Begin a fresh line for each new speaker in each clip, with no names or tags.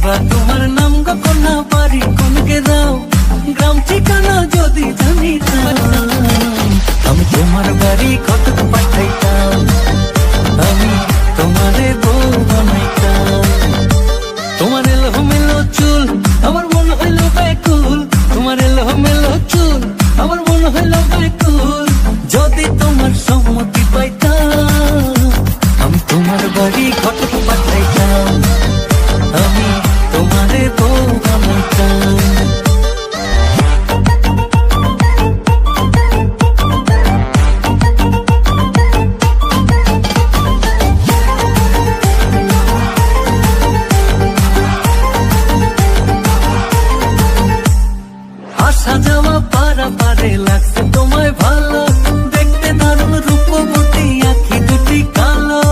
বা তোমার নাম গো কন্যা বাড়ি কোনকে দাও গ্রাম ঠিকানা যদি জানিতাম আমি তোমার বাড়ি কতক পাঠাইতাম আমি তোমারে বউ বানাইতাম তোমার এলোমেলো চুল আমার মন হইল ব্যাকুল তোমার এলোমেলো চুল আমার মন হইল ব্যাকুল যদি তোমার সম্মতি পাইতাম আমি তোমার বাড়ি কতক পাঠাইতাম আমি তোমারে বউ বানাইতাম আসা যাওয়া পারাপারে লাগছে তোমায় ভালো দেখতে দারুণ রূপবতী আঁখি দুটি কালো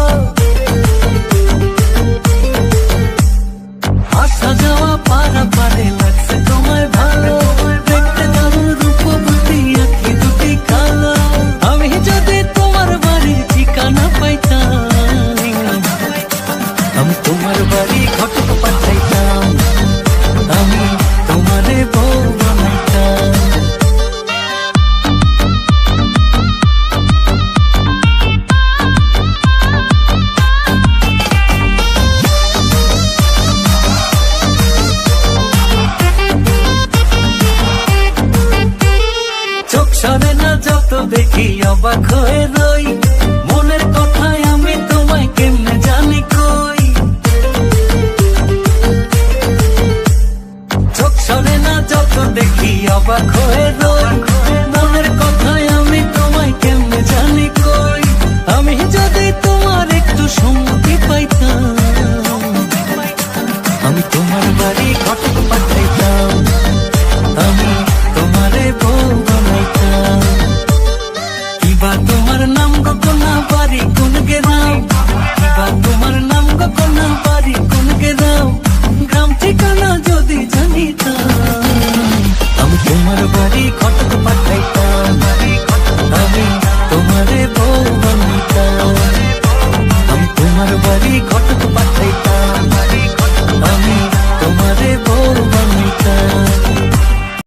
আসা যাওয়া পারাপারে লাগছে তোমায় ভালো দেখতে দারুণ রূপবতী আঁখি দুটি কালো আমি যদি তোমার বাড়ির ঠিকানা পাইতাম আমি তোমার বাড়ি ঘটক পাঠাইতাম আমি তোমারে বউ বানাইতাম চোখ সরে না যত দেখি অবাক হয়ে